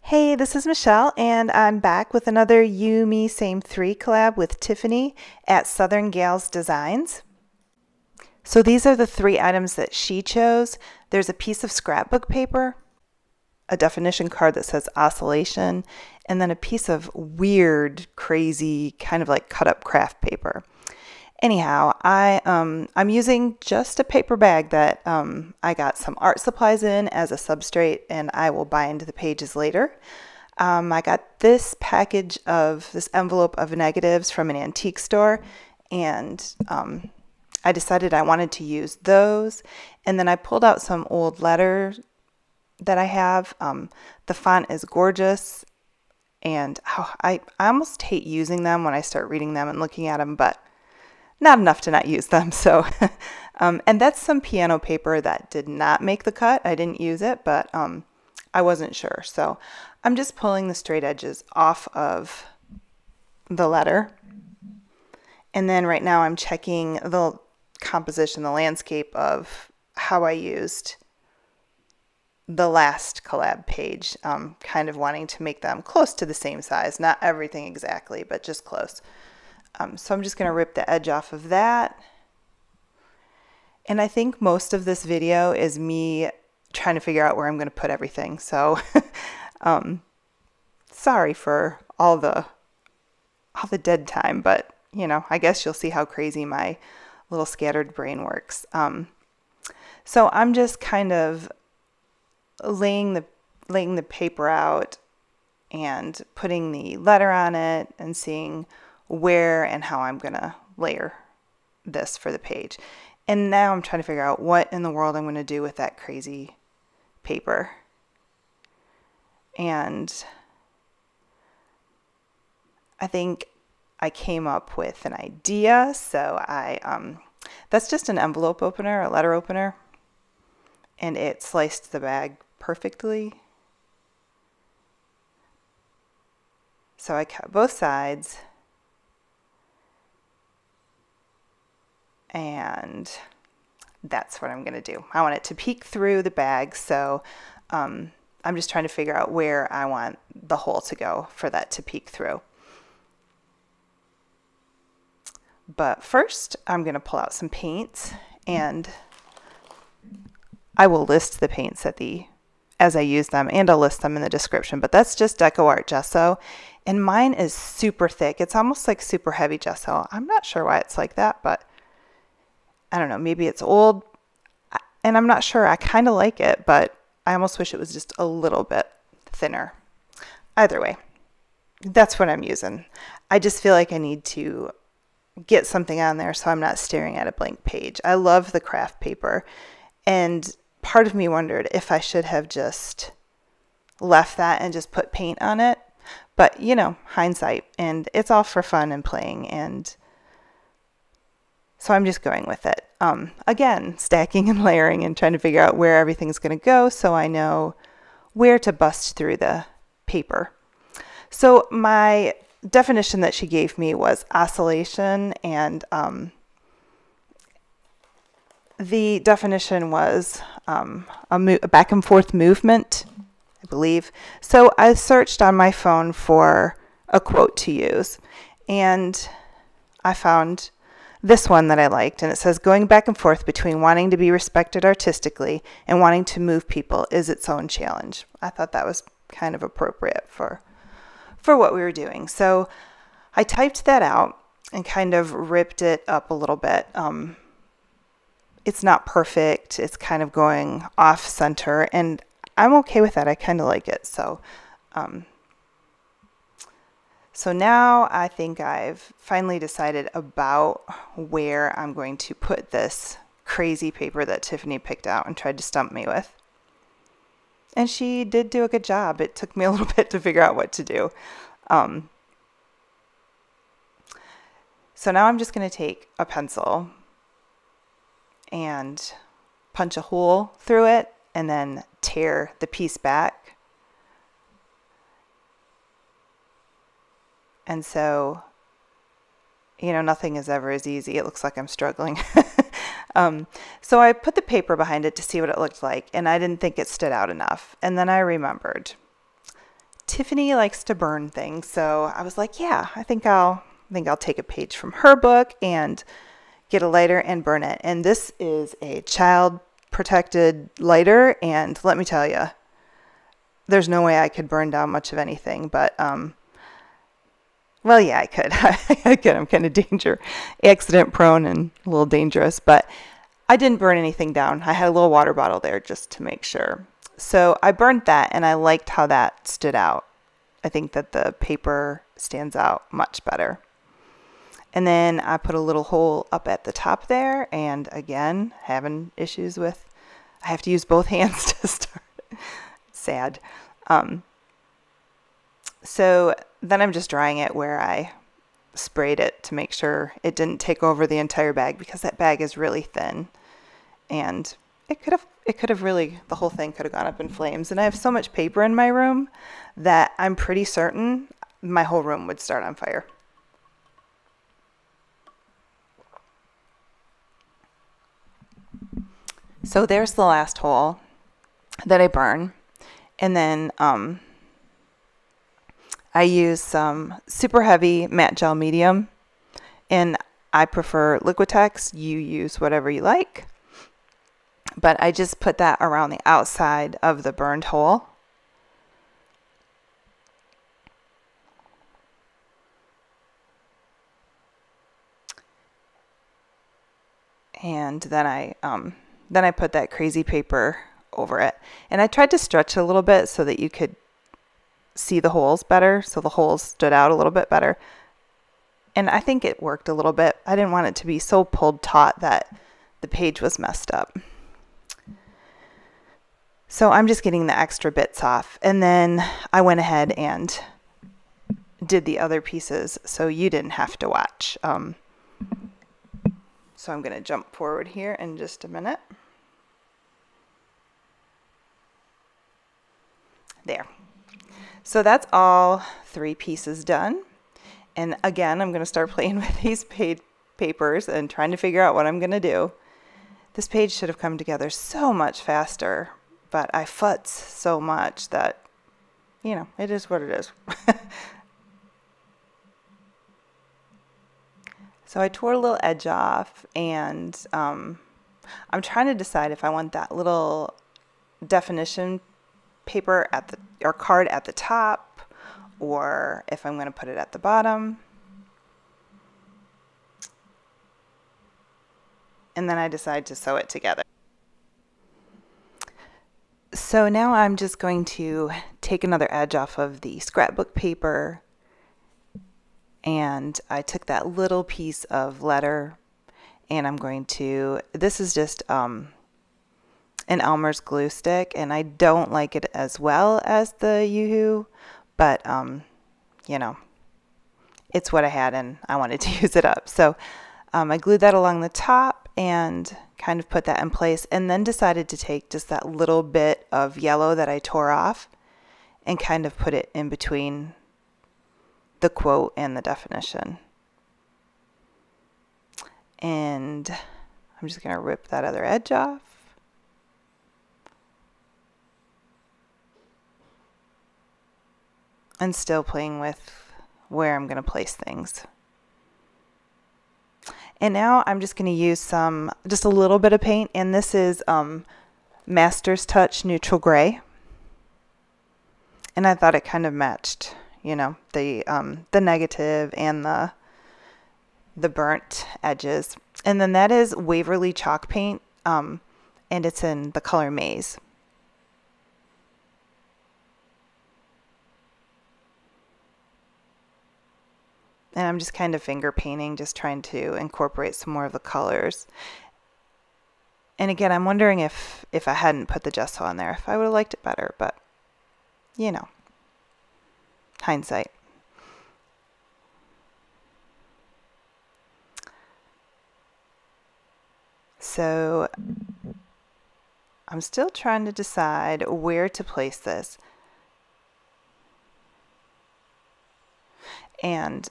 Hey, this is Michelle, and I'm back with another You, Me, Same 3 collab with Tiffany at SouthernGalsDesigns. So these are the 3 items that she chose. There's a piece of scrapbook paper, a definition card that says oscillation, and then a piece of weird, crazy, kind of like cut up craft paper. Anyhow, I'm using just a paper bag that I got some art supplies in as a substrate, and I will bind the pages later. I got this envelope of negatives from an antique store, and I decided I wanted to use those. And then I pulled out some old letters that I have. The font is gorgeous, and I almost hate using them when I start reading them and looking at them, but not enough to not use them. So, and that's some piano paper that did not make the cut. I didn't use it, but I wasn't sure. So I'm just pulling the straight edges off of the letter. And then right now I'm checking the composition, the landscape of how I used the last collab page, kind of wanting to make them close to the same size. Not everything exactly, but just close. So I'm just going to rip the edge off of that. And I think most of this video is me trying to figure out where I'm going to put everything. So sorry for all the dead time, but you know, I guess you'll see how crazy my little scattered brain works. So I'm just kind of laying the paper out and putting the letter on it and seeing where and how I'm going to layer this for the page. And now I'm trying to figure out what in the world I'm going to do with that crazy paper. And I think I came up with an idea. So that's just an envelope opener, a letter opener, and it sliced the bag perfectly. So I cut both sides. And that's what I'm going to do. I want it to peek through the bag, so I'm just trying to figure out where I want the hole to go for that to peek through. But first, I'm going to pull out some paints, and I will list the paints as I use them, and I'll list them in the description. But that's just DecoArt Gesso, and mine is super thick. It's almost like super heavy gesso. I'm not sure why it's like that, but I don't know, maybe it's old, and I'm not sure. I kind of like it, but I almost wish it was just a little bit thinner. Either way, that's what I'm using. I just feel like I need to get something on there so I'm not staring at a blank page. I love the craft paper, and part of me wondered if I should have just left that and just put paint on it. But, you know, hindsight, and it's all for fun and playing, and so I'm just going with it. Again, stacking and layering and trying to figure out where everything's going to go so I know where to bust through the paper. So my definition that she gave me was oscillation, and the definition was a back and forth movement, I believe. So I searched on my phone for a quote to use, and I found this one that I liked, and it says, "Going back and forth between wanting to be respected artistically and wanting to move people is its own challenge." I thought that was kind of appropriate for what we were doing. So I typed that out and kind of ripped it up a little bit. It's not perfect. It's kind of going off center, and I'm okay with that. I kind of like it. So now I think I've finally decided about where I'm going to put this crazy paper that Tiffany picked out and tried to stump me with. And she did do a good job. It took me a little bit to figure out what to do. So now I'm just going to take a pencil and punch a hole through it and then tear the piece back. And so, you know, nothing is ever as easy. It looks like I'm struggling. So I put the paper behind it to see what it looked like, and I didn't think it stood out enough. And then I remembered Tiffany likes to burn things, so I was like, yeah, I think I'll take a page from her book and get a lighter and burn it. And this is a child protected lighter, and let me tell you, there's no way I could burn down much of anything, but well, yeah, I could. I'm kind of accident prone and a little dangerous, but I didn't burn anything down. I had a little water bottle there just to make sure. So I burned that, and I liked how that stood out. I think that the paper stands out much better. And then I put a little hole up at the top there, and again, having issues with, I have to use both hands to start. Sad. So then I'm just drying it where I sprayed it to make sure it didn't take over the entire bag, because that bag is really thin, and it could have really, the whole thing could have gone up in flames. And I have so much paper in my room that I'm pretty certain my whole room would start on fire. So there's the last hole that I burn. And then I use some super heavy matte gel medium, and I prefer Liquitex. You use whatever you like, but I just put that around the outside of the burned hole. And then I put that crazy paper over it, and I tried to stretch it a little bit so that you could see the holes better, so the holes stood out a little bit better, and I think it worked a little bit. I didn't want it to be so pulled taut that the page was messed up. So I'm just getting the extra bits off, and then I went ahead and did the other pieces so you didn't have to watch. So I'm going to jump forward here in just a minute. There. So that's all 3 pieces done. And again, I'm going to start playing with these papers and trying to figure out what I'm going to do. This page should have come together so much faster, but I futz so much that, you know, it is what it is. So I tore a little edge off, and I'm trying to decide if I want that little definition paper at the, or card at the top, or if I'm going to put it at the bottom. And then I decide to sew it together. So now I'm just going to take another edge off of the scrapbook paper, and I took that little piece of letter, and I'm going to, this is just an Elmer's glue stick, and I don't like it as well as the Yoo-Hoo, but you know, it's what I had and I wanted to use it up. So I glued that along the top and kind of put that in place, and then decided to take just that little bit of yellow that I tore off and kind of put it in between the quote and the definition. And I'm just going to rip that other edge off. And still playing with where I'm going to place things. And now I'm just going to use just a little bit of paint, and this is Master's Touch Neutral Gray. And I thought it kind of matched, you know, the negative and the burnt edges. And then that is Waverly chalk paint, and it's in the color Maize. And I'm just kind of finger painting, just trying to incorporate some more of the colors. And again, I'm wondering if I hadn't put the gesso on there, if I would have liked it better, but you know, hindsight. So I'm still trying to decide where to place this. And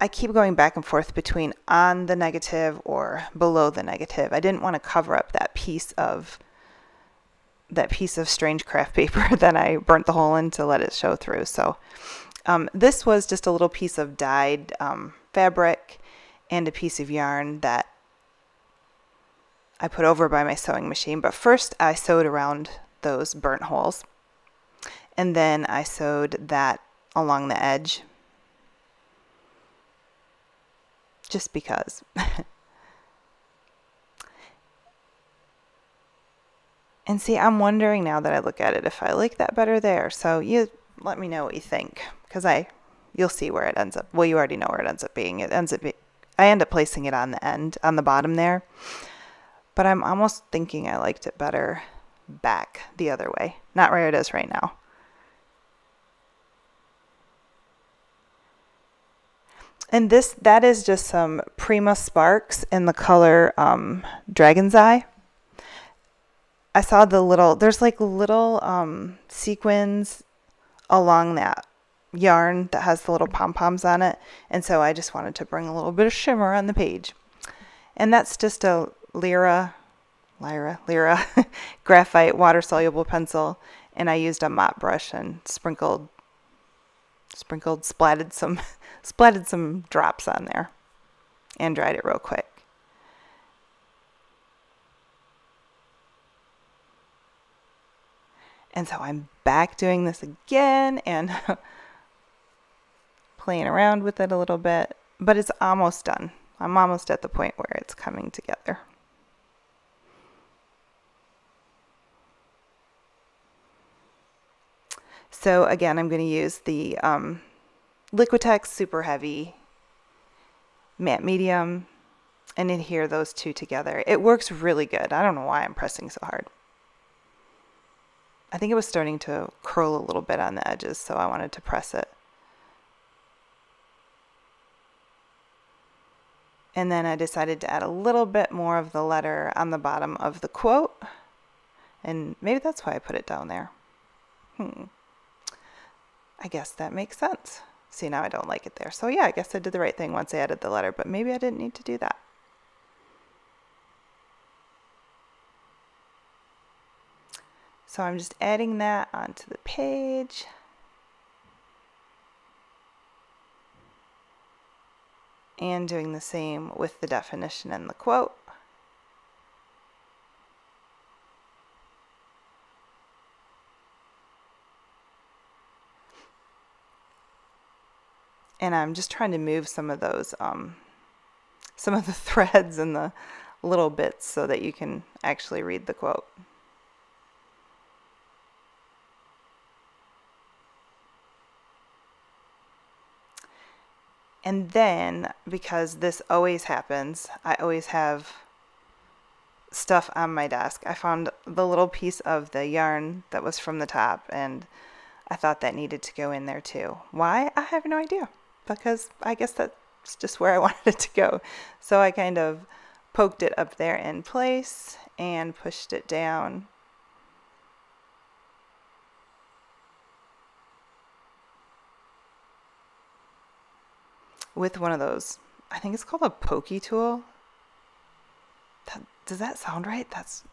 I keep going back and forth between on the negative or below the negative. I didn't want to cover up that piece of that piece of strange craft paper that I burnt the hole in to let it show through. So this was just a little piece of dyed fabric and a piece of yarn that I put over by my sewing machine. But first I sewed around those burnt holes, and then I sewed that along the edge just because. And see, I'm wondering now that I look at it if I like that better there. So you let me know what you think, because you'll see where it ends up. Well, you already know where it ends up being. I end up placing it on the end, on the bottom there. But I'm almost thinking I liked it better back the other way, not where it is right now. And that is just some Prima Sparks in the color Dragon's Eye. I saw there's like little sequins along that yarn that has the little pom-poms on it. And so I just wanted to bring a little bit of shimmer on the page. And that's just a Lyra graphite water-soluble pencil. And I used a mop brush and splatted some drops on there and dried it real quick. And so I'm back doing this again and playing around with it a little bit, but it's almost done. I'm almost at the point where it's coming together. So again, I'm going to use the Liquitex Super Heavy Matte Medium and adhere those two together. It works really good. I don't know why I'm pressing so hard. I think it was starting to curl a little bit on the edges, so I wanted to press it. And then I decided to add a little bit more of the letter on the bottom of the quote. And maybe that's why I put it down there. I guess that makes sense. See, now I don't like it there. So yeah, I guess I did the right thing once I added the letter, but maybe I didn't need to do that. So I'm just adding that onto the page. And doing the same with the definition and the quote. And I'm just trying to move some of those, some of the threads and the little bits so that you can actually read the quote. And then, because this always happens, I always have stuff on my desk. I found the little piece of the yarn that was from the top, and I thought that needed to go in there too. Why? I have no idea, because I guess that's just where I wanted it to go. So I kind of poked it up there in place and pushed it down. With one of those, I think it's called a pokey tool. Does that sound right? That's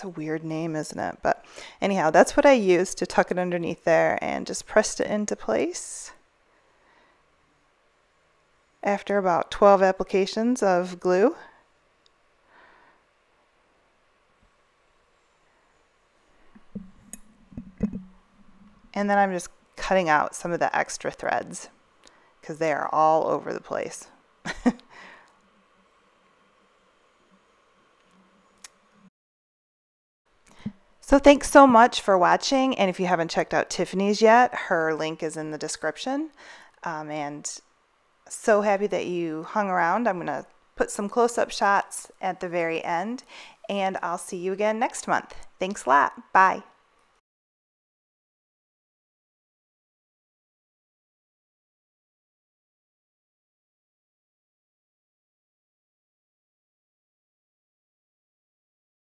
a weird name, isn't it? But anyhow, that's what I used to tuck it underneath there and just pressed it into place. After about 12 applications of glue. And then I'm just cutting out some of the extra threads, because they are all over the place. So thanks so much for watching, and if you haven't checked out Tiffany's yet, her link is in the description. And so happy that you hung around. I'm going to put some close-up shots at the very end, and I'll see you again next month. Thanks a lot. Bye.